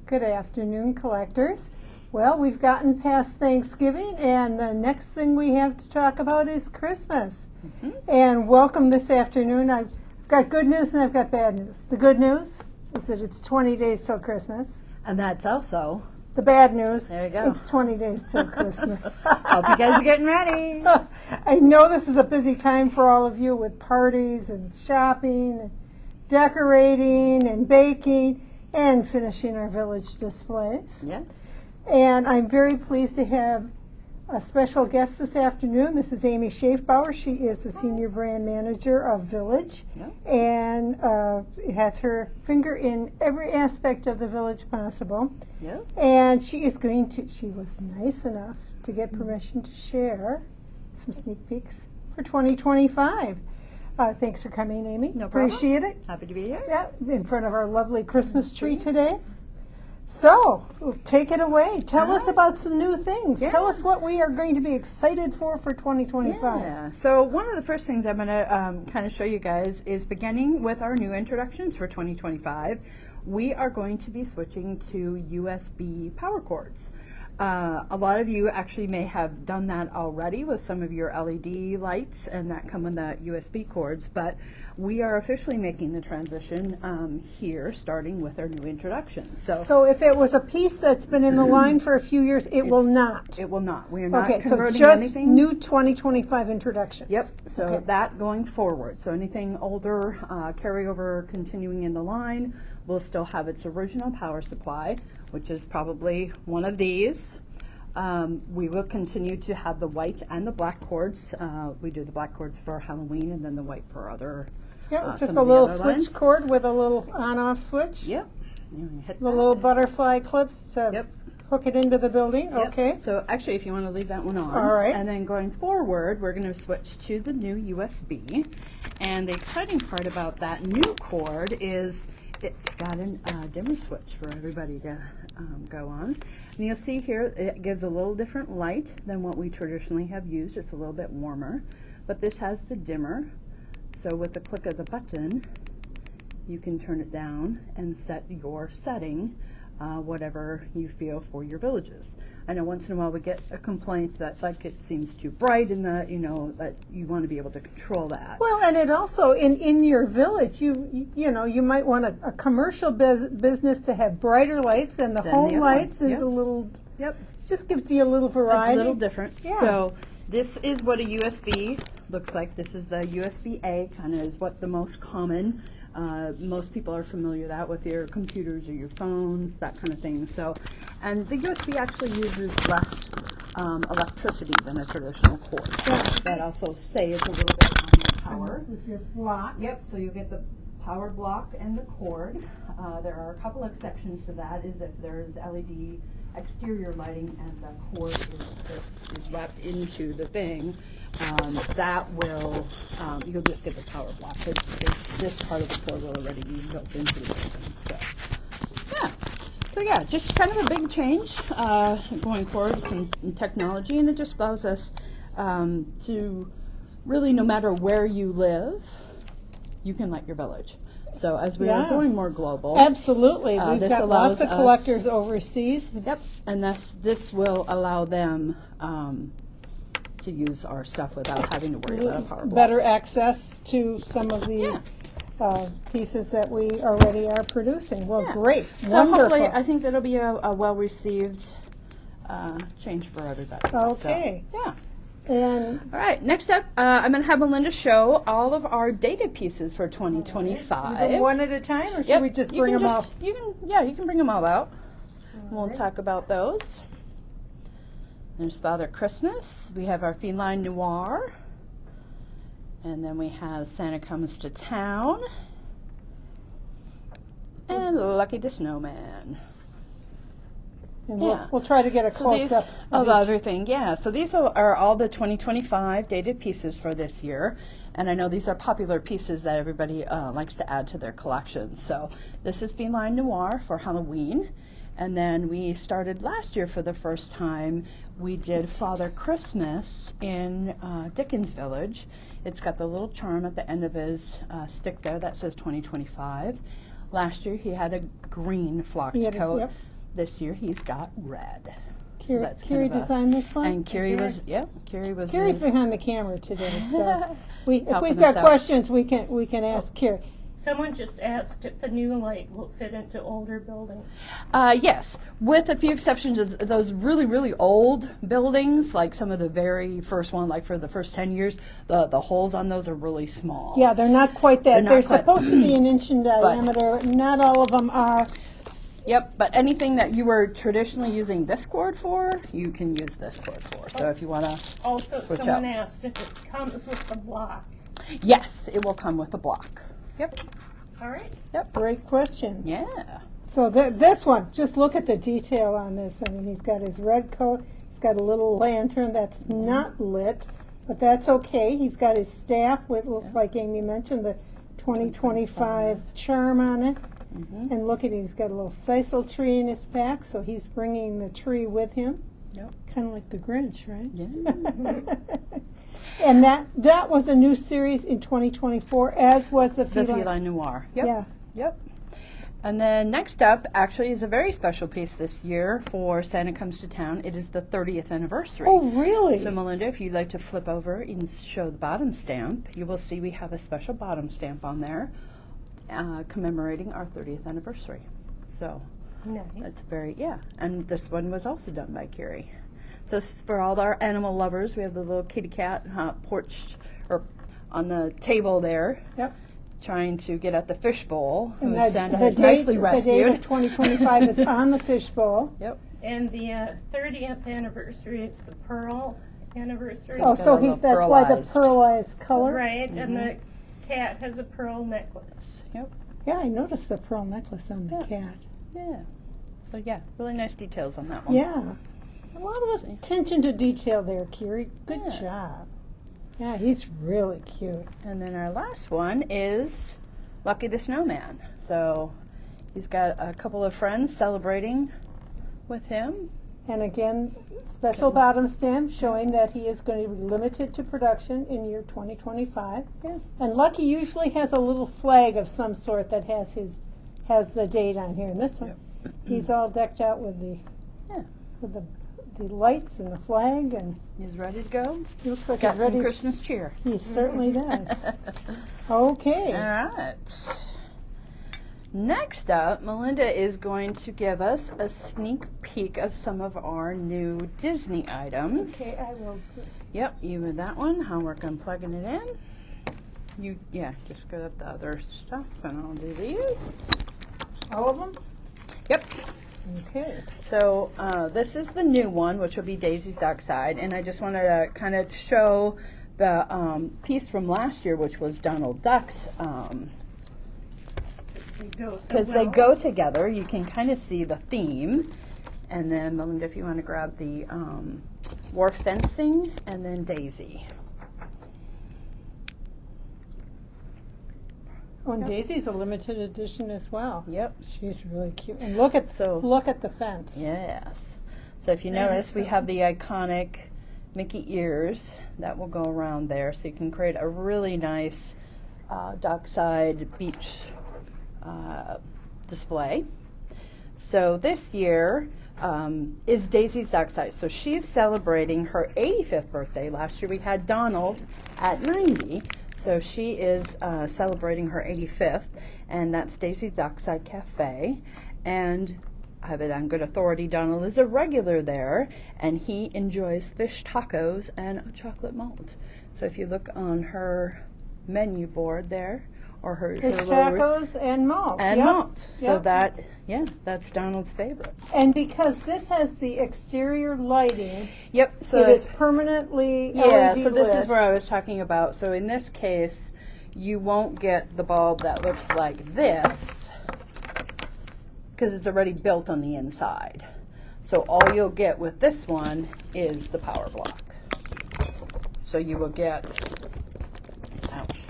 Good afternoon, collectors. Well, we've gotten past Thanksgiving, and the next thing we have to talk about is Christmas. And welcome this afternoon. I've got good news and I've got bad news. The good news is that it's 20 days till Christmas. And that's also, The bad news, there you go. it's 20 days till Christmas. Hope you guys are getting ready. I know this is a busy time for all of you with parties and shopping and decorating and baking and finishing our village displays. Yes. And I'm very pleased to have a special guest this afternoon. This is Amy Schaefbauer. She is the Senior Brand Manager of Village Yeah. and has her finger in every aspect of the Village possible. Yes. And she was nice enough to get permission to share some sneak peeks for 2025. Thanks for coming, Amy. No problem. Appreciate it. Happy to be here. Yeah, in front of our lovely Christmas tree today. So, take it away. Tell us about some new things. Yeah. Tell us what we are going to be excited for 2025. Yeah. So one of the first things I'm going to kind of show you guys is beginning with our new introductions for 2025. We are going to be switching to USB power cords. A lot of you actually may have done that already with some of your LED lights and that come with the USB cords, but we are officially making the transition here, starting with our new introduction. So if it was a piece that's been in the line for a few years, it will not. It will not. We are not Okay, so converting just anything. new 2025 introductions. Yep. So Okay. that going forward. So anything older, carryover, continuing in the line, will still have its original power supply, which is probably one of these. We will continue to have the white and the black cords. We do the black cords for Halloween and then the white for other. Yeah, just some a of the little other switch lines. cord with a little on-off switch. Yep. You hit The that. little butterfly clips to Yep. hook it into the building. Yep. Okay. So actually, if you want to leave that one on. All right. And then going forward, we're going to switch to the new USB. And the exciting part about that new cord is it's got a dimmer switch for everybody to go on. And you'll see here it gives a little different light than what we traditionally have used. It's a little bit warmer. But this has the dimmer. So with the click of the button, you can turn it down and set your setting, whatever you feel for your villages. I know once in a while we get a complaint that like it seems too bright in the, that you want to be able to control that. Well, and it also in your village, you might want a commercial business to have brighter lights and the Than home the other one. lights and Yep. the little. Yep. Just gives you a little variety. A little different. Yeah. So this is what a USB looks like. This is the USB-A, kind of is what the most common. Most people are familiar with that with your computers or your phones, that kind of thing. So, and the USB actually uses less electricity than a traditional cord. So that also saves a little bit on your power. With your block. Yep, so you get the power block and the cord. There are a couple exceptions to that, is if there's LED exterior lighting and the cord is wrapped into the thing, that will, you'll just get the power block. This part of the cord will already be built into the building. So yeah, just kind of a big change going forward in technology, and it just allows us to really, no matter where you live, you can light your village. So as we are going more global, Absolutely. We've this got lots allows of us- collectors overseas. yep, and this will allow them to use our stuff without having to worry about a power block. Better access to some of the pieces that we already are producing. Well, Yeah. great. So Wonderful. hopefully, I think that'll be a well-received change for everybody. Okay. So, yeah. And All right. Next up, I'm going to have Melinda show all of our data pieces for 2025. go one at a time, or should Yep, we just you bring can them all? You can bring them all out. We'll talk about those. There's Father Christmas. We have our Feline Noir. And then we have Santa Comes to Town. And Lucky the Snowman. And Yeah. we'll try to get a So close these up of each. everything, yeah. So these are all the 2025 dated pieces for this year. And I know these are popular pieces that everybody likes to add to their collections. So this is Feline Noir for Halloween. And then we started last year for the first time. We did Father Christmas in Dickens Village. It's got the little charm at the end of his stick there that says 2025. Last year he had a green flocked He had a- coat. yep. This year he's got red. Carrie designed this one? And Carrie was, Carrie was. Carrie's behind the camera today, so if Helping we've got us out. questions, we can ask Carrie. Someone just asked if the new light will fit into older buildings. Yes, with a few exceptions of those really, really old buildings, like some of the very first one, like for the first 10 years, the holes on those are really small. Yeah, they're not quite that. not They're quite- supposed to be an inch in diameter. Not all of them are. Yep, but anything that you were traditionally using this cord for, you can use this cord for. So if you want to, Also, Switch someone up. asked if it comes with the block. yes, it will come with a block. Yep, All right. Great question. yeah. So this one, just look at the detail on this. I mean, he's got his red coat. He's got a little lantern that's not lit, but that's okay. He's got his staff with, like Amy mentioned, the 2025 charm on it. And look at it, he's got a little sisal tree in his pack, so he's bringing the tree with him. Yep. Kind of like the Grinch, right? Yeah. And that was a new series in 2024, as was the The Feline. Feline Noir. Yep. Yeah. Yep. And then next up actually is a very special piece this year for Santa Comes to Town. It is the 30th anniversary. Oh, really? So Melinda, if you'd like to flip over and show the bottom stamp, you will see we have a special bottom stamp on there commemorating our 30th anniversary. So Nice. that's and this one was also done by Carrie. So this is for all our animal lovers. We have the little kitty cat porch or on the table there, Yep. trying to get at the fishbowl, who And Santa has nicely the date rescued. of 2025 is on the fishbowl. Yep. And the 30th anniversary, it's the pearl anniversary. Oh, got so a little that's why the pearlized. pearlized color. Right, and the cat has a pearl necklace. Yep. Yeah, I noticed the pearl necklace on the Yeah. cat. Yeah. So really nice details on that one. Yeah. A lot of attention to detail there, Kiri. Good Yeah. job. Yeah, he's really cute. And then our last one is Lucky the Snowman. So he's got a couple of friends celebrating with him. And again, special bottom stamp showing that he is going to be limited to production in year 2025. Yeah. And Lucky usually has a little flag of some sort that has the date on here. And this one, he's all decked out with the lights and the flag, and He's ready to go. he looks like Got he's some ready. Christmas cheer. He certainly does. Okay. All right. Next up, Melinda is going to give us a sneak peek of some of our new Disney items. Okay, I will. Yep, you with that one. How we're plugging it in. Just go up the other stuff, and I'll do these. All of them? Yep. Okay. So this is the new one, which will be Daisy's Dockside, and I just wanted to kind of show the piece from last year, which was Donald Duck's, because they go together. You can kind of see the theme, and then Melinda, if you want to grab the wharf fencing, and then Daisy. Oh, and Daisy's a limited edition as well. Yep. She's really cute. And look at the fence. Yes. So if you notice, we have the iconic Mickey ears that will go around there, so you can create a really nice dockside beach display. So this year is Daisy's Dockside. So she's celebrating her 85th birthday. Last year we had Donald at 90. So she is celebrating her 85th, and that's Daisy's Dockside Cafe. And I have it on good authority, Donald is a regular there, and he enjoys fish tacos and a chocolate malt. So if you look on her menu board there, or her Fish little tacos and malt. and Yep. malt. So Yep. that's Donald's favorite. And because this has the exterior lighting, Yep. So it is permanently LED so this lit. is where I was talking about. So in this case, you won't get the bulb that looks like this because it's already built on the inside. So all you'll get with this one is the power block. So you will get, ouch,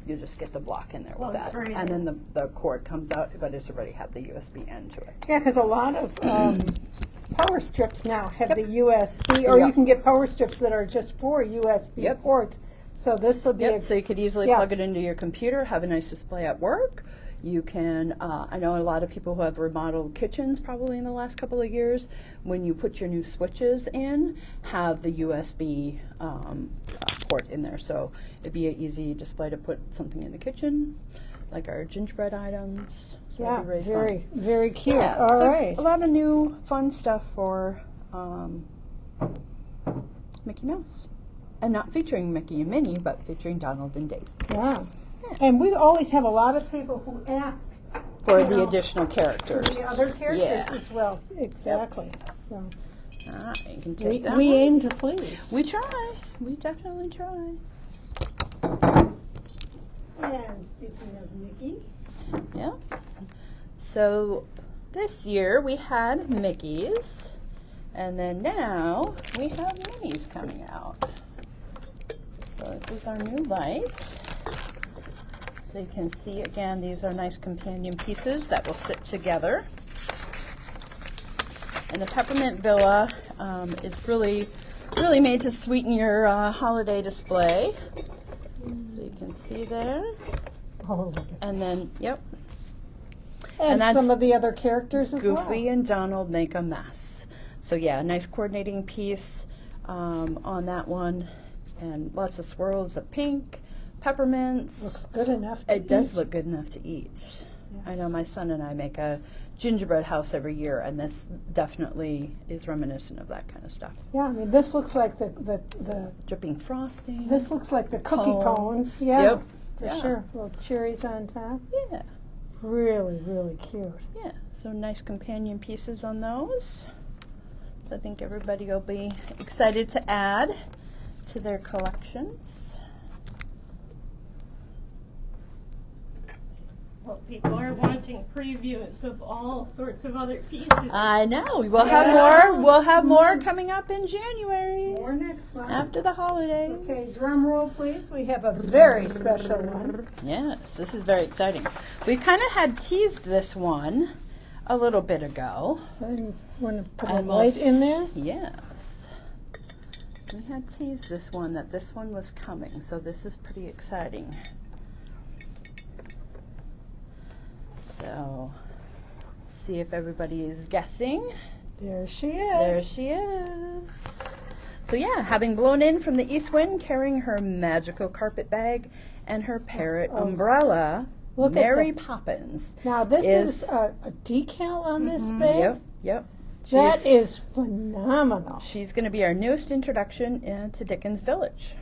you just get the block in there with Well, it's that. right And in. then the cord comes out, but it's already had the USB end to it. Yeah, because a lot of power strips now have the USB, or Yep. you can get power strips that are just for USB Yep. ports. So this will be Yep, so you could easily yeah. plug it into your computer, have a nice display at work. You can, I know a lot of people who have remodeled kitchens probably in the last couple of years, when you put your new switches in, have the USB port in there. So it'd be an easy display to put something in the kitchen, like our gingerbread items. So Yeah, it'd be really very, fun. very cute. Yeah, All so right. a lot of new fun stuff for Mickey Mouse. And not featuring Mickey and Minnie, but featuring Donald and Daisy. Yeah. And we always have a lot of people who ask For you the know, additional characters. the other characters Yeah. as well. Exactly. So Ah, you can we, take that we one. aim to please. We try. We definitely try. And speaking of Mickey, Yeah. So this year we had Mickeys. And then now we have Minnie's coming out. So this is our new light. So you can see again, these are nice companion pieces that will sit together. And the Peppermint Villa is really made to sweeten your holiday display. So you can see there. oh look at And then, yep, and that's some of the other characters as Goofy well. and Donald make a mess. So yeah, a nice coordinating piece on that one. And lots of swirls of pink, peppermints. Looks good enough to It does eat. look good enough to eat. Yes. I know my son and I make a gingerbread house every year, and this definitely is reminiscent of that kind of stuff. Yeah, I mean this looks like the Dripping frosting. this looks like the cookie Cone. cones. Yeah. Yep. For Yeah. sure. Little cherries on top. Yeah, Really, really cute. yeah. So nice companion pieces on those. So I think everybody will be excited to add to their collections. Well, people are wanting previews of all sorts of other pieces. I know. We'll have more. We'll have more coming up in January More next one. after the holidays. Okay, drum roll please. We have a very special one. Yes, this is very exciting. We kind of had teased this one a little bit ago. So you want to put a And we'll light in there? Yes. We had teased this one, that this one was coming, so this is pretty exciting. So, see if everybody is guessing. There she There is. she is. So yeah, having blown in from the east wind, carrying her magical carpet bag and her parrot umbrella, Look at Mary that. Poppins. Now this is a decal on this bag. Yep. That She's- is phenomenal. She's going to be our newest introduction to Dickens Village.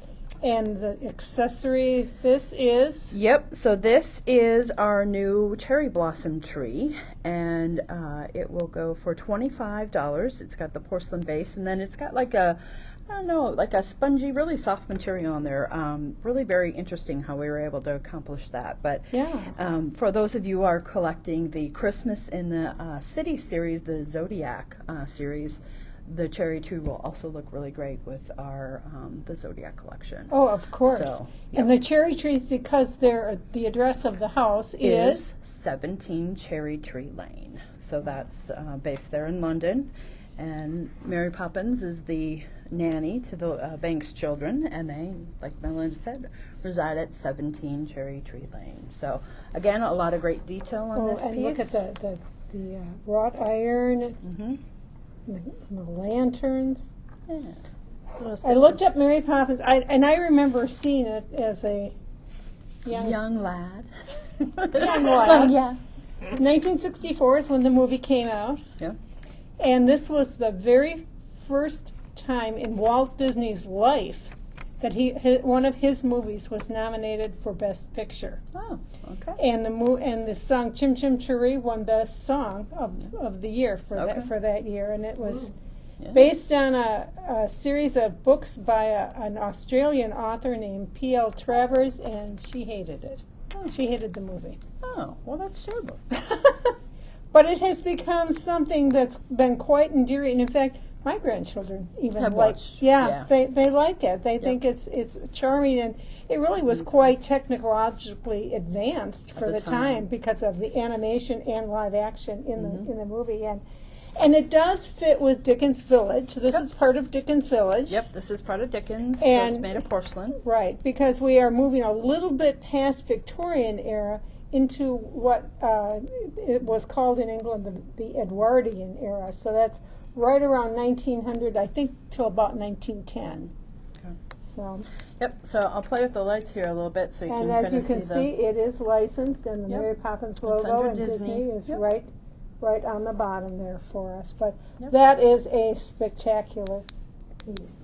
And the accessory this is Yep, so this is our new cherry blossom tree, and it will go for $25. It's got the porcelain base, and then it's got like a, I don't know, like a spongy, really soft material on there. Really very interesting how we were able to accomplish that. But yeah. for those of you who are collecting the Christmas in the City series, the Zodiac series, the cherry tree will also look really great with our the Zodiac collection. Oh, of course. So, And the cherry trees, because they're the address of the house is 17 Cherry Tree Lane. So that's based there in London. And Mary Poppins is the nanny to the Banks children, and they, like Melinda said, reside at 17 Cherry Tree Lane. So again, a lot of great detail on this and piece. look at the wrought iron, Mm-hmm. the lanterns. Yeah. I looked up Mary Poppins, and I remember seeing it as a Young lad. Young lad. Yeah. 1964 is when the movie came out, Yeah. and this was the very first time in Walt Disney's life that one of his movies was nominated for Best Picture. Oh, okay. And the song "Chim Chim Cheree" won Best Song of the year for Okay. that year, and it was Yeah. based on a series of books by an Australian author named P.L. Travers, and she hated it. She hated the movie. Oh, well, that's terrible. But it has become something that's been quite endearing. And in fact, my grandchildren even Have like. watched, Yeah, yeah. they like it. They think it's charming, and it really was quite technologically advanced for the the time. time because of the animation and live action in the movie. And it does fit with Dickens Village. This is part of Dickens Village. Yep, this is part of Dickens, so And- it's made of porcelain. Right, because we are moving a little bit past Victorian era into what it was called in England the Edwardian era. So that's right around 1900, I think, till about 1910. Okay. So, Yep, so I'll play with the lights here a little bit so you and can as kind you of can see see, it is licensed, and the Yep. Mary Poppins It's logo under and Disney. Disney is Yep. right on the bottom there for us. But Yep. that is a spectacular piece.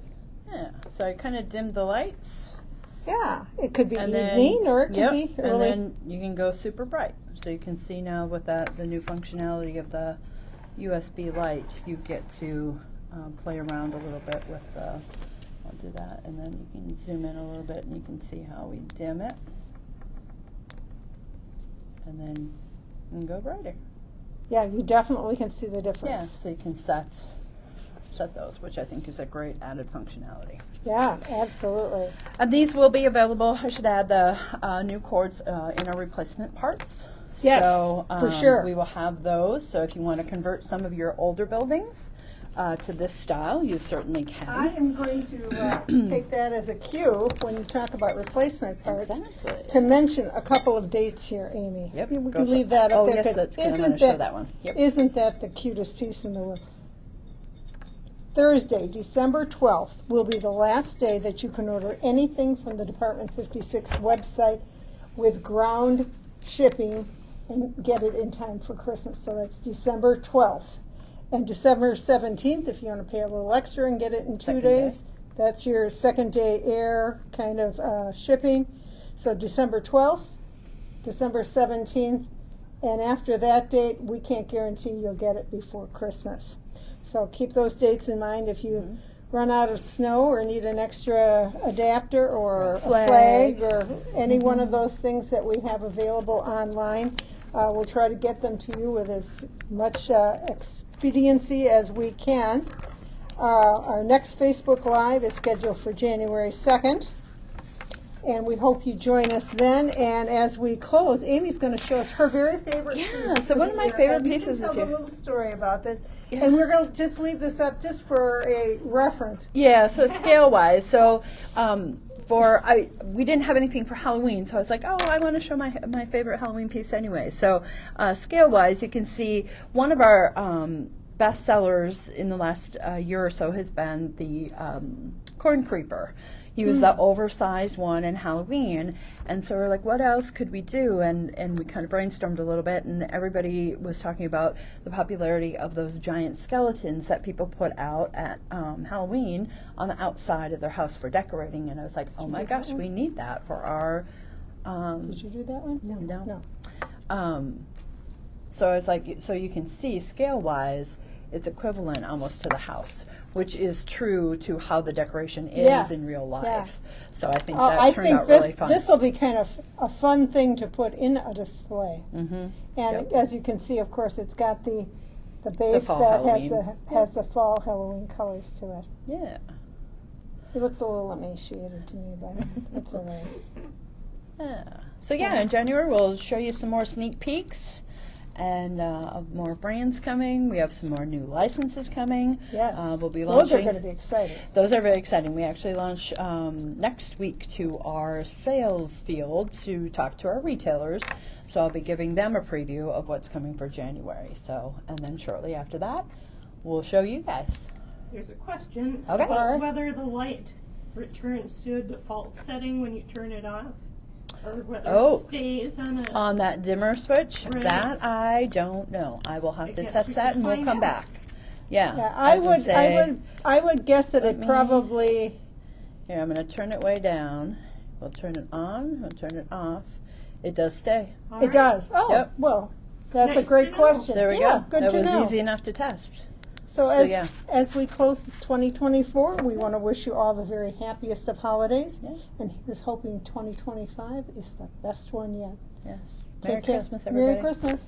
Yeah, so I kind of dimmed the lights. Yeah, it could be And evening then, or it could yep, be and early. then you can go super bright. So you can see now with that the new functionality of the USB light, you get to play around a little bit with the, I'll do that, and then you can zoom in a little bit and you can see how we dim it. And then you can go brighter. Yeah, you definitely can see the Yeah, difference. so you can set those, which I think is a great added functionality. Yeah, absolutely. And these will be available. I should add the new cords in our replacement parts. Yes, So, for sure. We will have those. So if you want to convert some of your older buildings to this style, you certainly can. I am going to take that as a cue when you talk about replacement parts Exactly. to mention a couple of dates here, Amy. Yep, We go can for leave it. that up Oh, there. yes, 'cause that's good. I'm isn't gonna show that one. Yep. Isn't that the cutest piece in the world? Thursday, December 12th, will be the last day that you can order anything from the Department 56 website with ground shipping and get it in time for Christmas. So that's December 12th. And December 17th, if you want to pay a little extra and get it in 2 Second day. days, that's your second day air kind of shipping. So December 12th, December 17th, and after that date, we can't guarantee you'll get it before Christmas. So keep those dates in mind if you run out of snow or need an extra adapter or a flag or any one of those things that we have available online. We'll try to get them to you with as much expediency as we can. Our next Facebook Live is scheduled for January 2nd. And we hope you join us then. And as we close, Amy's going to show us her very favorite Yeah, piece so for one the of my year. favorite And you pieces can this tell year. a little story about this. Yeah. And we're going to just leave this up just for a reference. Yeah, so scale wise, so we didn't have anything for Halloween, so I was like, oh, I want to show my favorite Halloween piece anyway. So scale wise, you can see one of our best sellers in the last year or so has been the Corn Creeper. He was the oversized one in Halloween, and so we're like, what else could we do? And we kind of brainstormed a little bit, and everybody was talking about the popularity of those giant skeletons that people put out at Halloween on the outside of their house for decorating. And I was like, oh my gosh, we need that for our. Did you do that one? No. So I was like, so you can see scale-wise, it's equivalent almost to the house, which is true to how the decoration is Yeah. in real life. Yeah. So I think Oh, that I turned think out really fun. this will be kind of a fun thing to put in a display. Mm-hmm. And Yep. as you can see, of course, it's got the base fall that Halloween. has the fall Halloween colors to it. Yeah. It looks a little emaciated to me, but it's all right. Yeah. So yeah, in January we'll show you some more sneak peeks and of more brands coming. We have some more new licenses coming. Yes. We'll be Those are launching. going to be exciting. Those are very exciting. We actually launch next week to our sales field to talk to our retailers. So I'll be giving them a preview of what's coming for January. So, and then shortly after that, we'll show you guys. There's a question Okay. about Alright. whether the light returns to a default setting when you turn it off, or whether Oh. it stays on a. On that dimmer switch, Right. that I don't know. I will have I to guess test we that could and we'll find come out. back. Yeah. Yeah, I was gonna say- I would guess that let it me- probably. Here, I'm going to turn it way down. We'll turn it on. We'll turn it off. It does stay. All It right. does. Oh, Yep. well, that's Nice a great to know. question. There we yeah, go. Good That to was know. easy enough to test. So yeah. as we close 2024, we want to wish you all the very happiest of holidays. Yeah. And here's hoping 2025 is the best one yet. Yes. Take Merry care. Christmas, everybody. Merry Christmas.